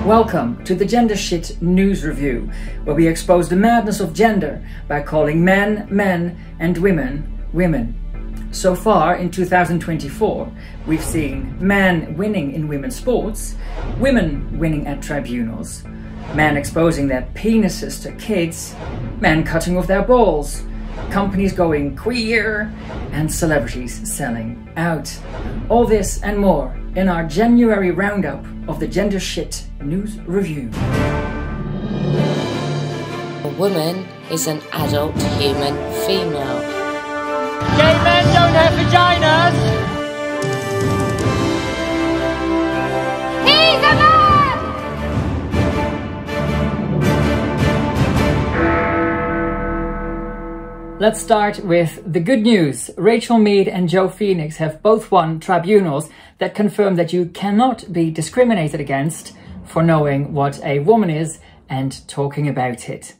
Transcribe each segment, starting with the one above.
Welcome to the Gender Shit News Review, where we expose the madness of gender by calling men, men, and women, women. So far in 2024, we've seen men winning in women's sports, women winning at tribunals, men exposing their penises to kids, men cutting off their balls, companies going queer, and celebrities selling out. All this and more in our January roundup of the Gender Shit News Review. A woman is an adult human female. Gay men don't have vaginas! He's a man! Let's start with the good news. Rachel Mead and Joe Phoenix have both won tribunals that confirm that you cannot be discriminated against for knowing what a woman is and talking about it.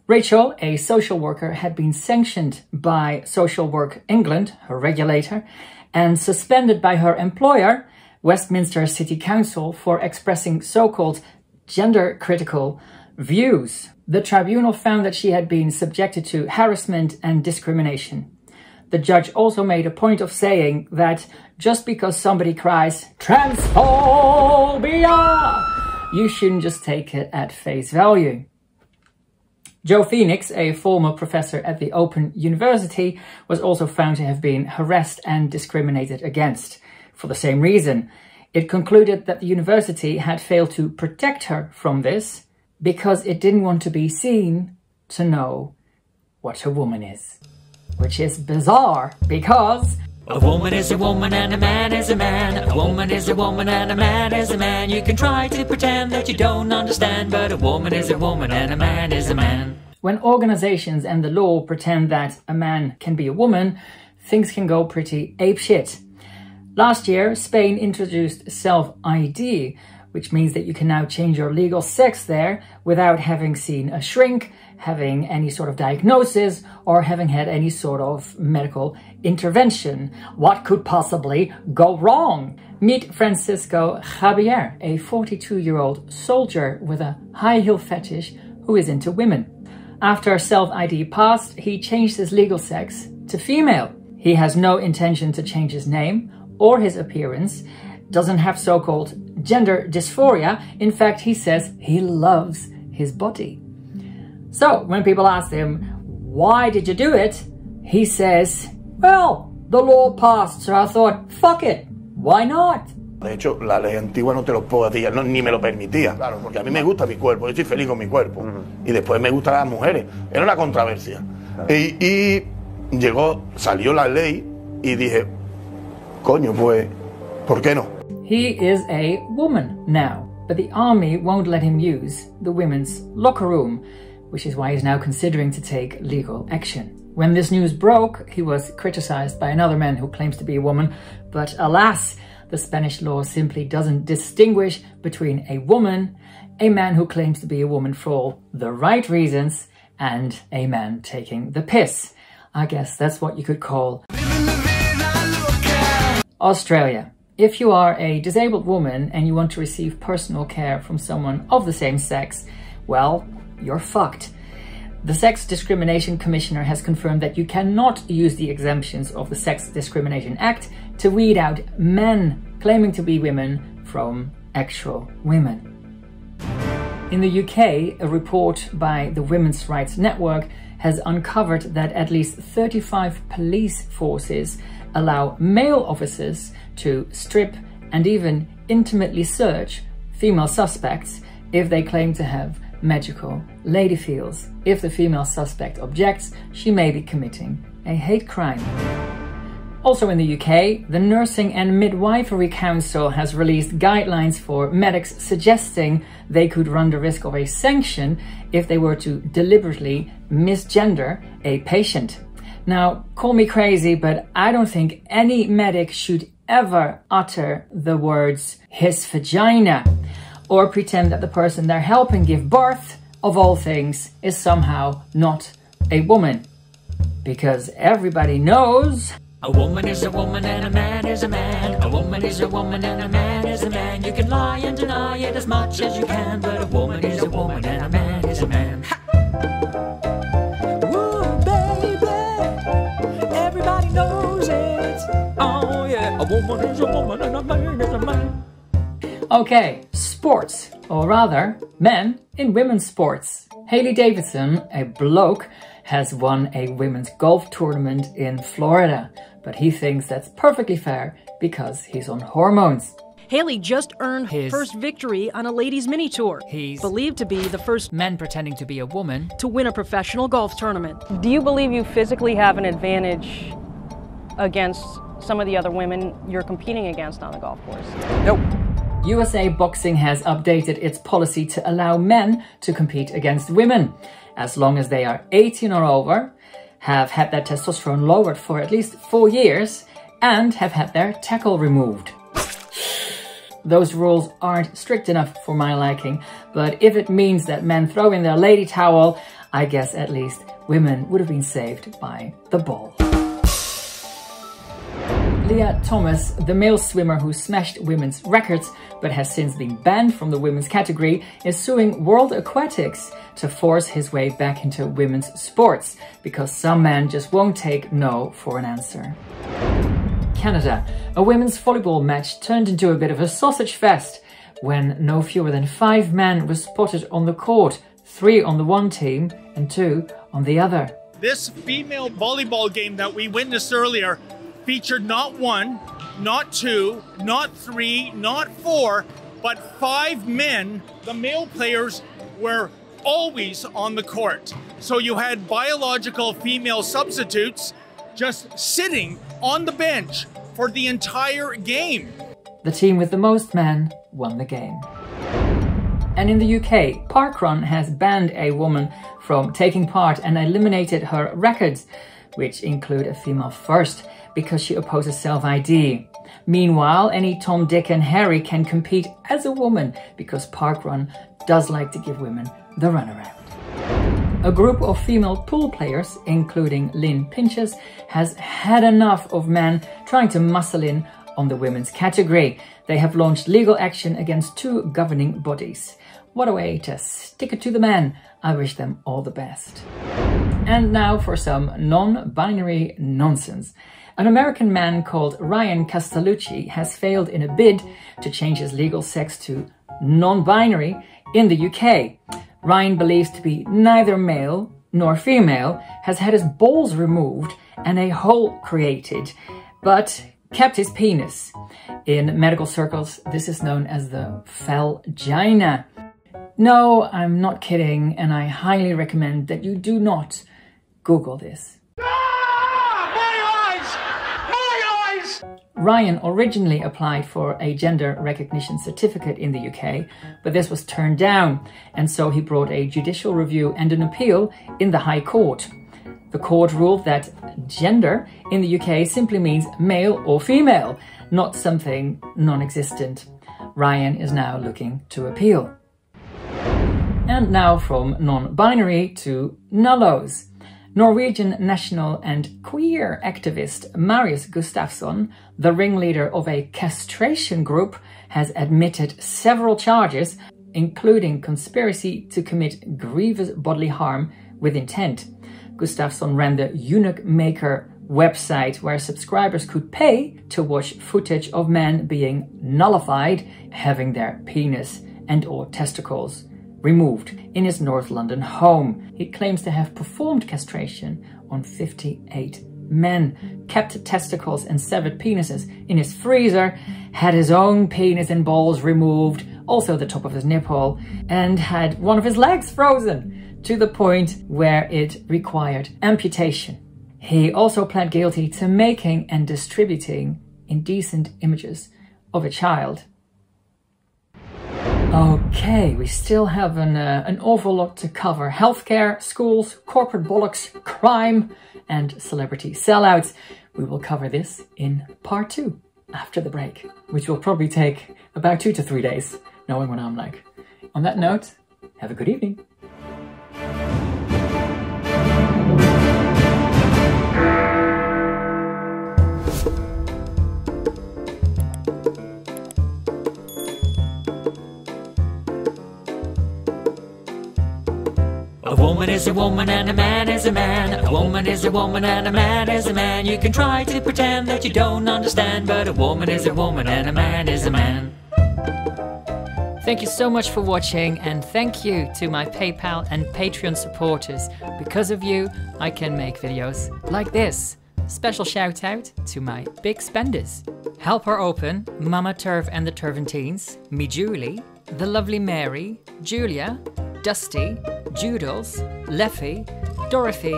Rachel, a social worker, had been sanctioned by Social Work England, her regulator, and suspended by her employer, Westminster City Council, for expressing so-called gender-critical views. The tribunal found that she had been subjected to harassment and discrimination. The judge also made a point of saying that just because somebody cries, transphobia, you shouldn't just take it at face value. Joe Phoenix, a former professor at the Open University, was also found to have been harassed and discriminated against for the same reason. It concluded that the university had failed to protect her from this because it didn't want to be seen to know what a woman is. Which is bizarre, because a woman is a woman and a man is a man. A woman is a woman and a man is a man. You can try to pretend that you don't understand, but a woman is a woman and a man is a man. when organizations and the law pretend that a man can be a woman, things can go pretty apeshit. Last year, Spain introduced self-ID, which means that you can now change your legal sex there without having seen a shrink, having any sort of diagnosis, or having had any sort of medical intervention. What could possibly go wrong? Meet Francisco Javier, a 42-year-old soldier with a high heel fetish who is into women. After self-ID passed, he changed his legal sex to female. He has no intention to change his name or his appearance, doesn't have so-called gender dysphoria. In fact, he says he loves his body. So when people ask him, why did you do it? He says, well, the law passed, so I thought, fuck it, why not? De hecho, la ley antigua no te lo puedo decir, no, ni me lo permitía. Claro, porque a mí me gusta mi cuerpo, yo estoy feliz con mi cuerpo. Y después me gustan las mujeres. Era una controversia. Y llegó, salió la ley y dije, coño, pues, ¿por qué no? He is a woman now, but the army won't let him use the women's locker room, which is why he's now considering to take legal action. When this news broke, he was criticized by another man who claims to be a woman, but alas, the Spanish law simply doesn't distinguish between a woman, a man who claims to be a woman for all the right reasons, and a man taking the piss. I guess that's what you could call Australia. If you are a disabled woman and you want to receive personal care from someone of the same sex, well, you're fucked. The Sex Discrimination Commissioner has confirmed that you cannot use the exemptions of the Sex Discrimination Act to weed out men claiming to be women from actual women. In the UK, a report by the Women's Rights Network has uncovered that at least 35 police forces allow male officers to strip and even intimately search female suspects if they claim to have magical lady feels. If the female suspect objects, she may be committing a hate crime. Also in the UK, the Nursing and Midwifery Council has released guidelines for medics suggesting they could run the risk of a sanction if they were to deliberately misgender a patient. Now, call me crazy, but I don't think any medic should ever utter the words his vagina or pretend that the person they're helping give birth, of all things, is somehow not a woman. Because everybody knows A woman is a woman and a man is a man. A woman is a woman and a man is a man. You can lie and deny it as much as you can, but a woman is a woman and a man is a man. Woo, baby, everybody knows it. Oh yeah, a woman is a woman and a man is a man. Okay, sports, or rather, men in women's sports. Hailey Davidson, a bloke, has won a women's golf tournament in Florida, but he thinks that's perfectly fair because he's on hormones. Hailey just earned her first victory on a ladies' mini tour. He's believed to be the first men pretending to be a woman to win a professional golf tournament. Do you believe you physically have an advantage against some of the other women you're competing against on the golf course? Nope. USA Boxing has updated its policy to allow men to compete against women, as long as they are 18 or over, have had their testosterone lowered for at least 4 years, and have had their tackle removed. Those rules aren't strict enough for my liking, but if it means that men throw in their lady towel, I guess at least women would have been saved by the ball. Leah Thomas, the male swimmer who smashed women's records but has since been banned from the women's category, is suing World Aquatics to force his way back into women's sports because some men just won't take no for an answer. Canada, a women's volleyball match turned into a bit of a sausage fest when no fewer than 5 men were spotted on the court, 3 on the one team and 2 on the other. This female volleyball game that we witnessed earlier featured not 1, not 2, not 3, not 4, but 5 men. The male players were always on the court. So you had biological female substitutes just sitting on the bench for the entire game. The team with the most men won the game. And in the UK, Parkrun has banned a woman from taking part and eliminated her records, which include a female first, because she opposes self-ID. Meanwhile, any Tom, Dick and Harry can compete as a woman because Parkrun does like to give women the runaround. A group of female pool players, including Lynn Pinches, has had enough of men trying to muscle in on the women's category. They have launched legal action against 2 governing bodies. What a way to stick it to the men. I wish them all the best. And now for some non-binary nonsense. An American man called Ryan Castellucci has failed in a bid to change his legal sex to non-binary in the UK. Ryan, believes to be neither male nor female, has had his balls removed and a hole created, but kept his penis. In medical circles, this is known as the falgina. No, I'm not kidding, and I highly recommend that you do not Google this. Ryan originally applied for a gender recognition certificate in the UK, but this was turned down, and so he brought a judicial review and an appeal in the High Court. The court ruled that gender in the UK simply means male or female, not something non-existent. Ryan is now looking to appeal. And now from non-binary to nullos. Norwegian national and queer activist Marius Gustafsson, the ringleader of a castration group, has admitted several charges, including conspiracy to commit grievous bodily harm with intent. Gustafsson ran the Eunuch Maker website, where subscribers could pay to watch footage of men being nullified, having their penis and/or testicles removed in his North London home. He claims to have performed castration on 58 men, kept testicles and severed penises in his freezer, had his own penis and balls removed, also the top of his nipple, and had one of his legs frozen to the point where it required amputation. He also pled guilty to making and distributing indecent images of a child. Okay, we still have an awful lot to cover. Healthcare, schools, corporate bollocks, crime, and celebrity sellouts. We will cover this in part 2 after the break, which will probably take about 2 to 3 days, knowing what I'm like. On that note, have a good evening. A woman is a woman and a man is a man. A woman is a woman and a man is a man. You can try to pretend that you don't understand, but a woman is a woman and a man is a man. Thank you so much for watching, and thank you to my PayPal and Patreon supporters. Because of you, I can make videos like this. Special shout out to my big spenders. Help Her Open, Mama Turv and the Turventines, me Julie, the lovely Mary, Julia, Dusty, Judels, Leffy, Dorothy,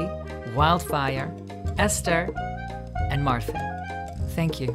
Wildfire, Esther, and Martha. Thank you.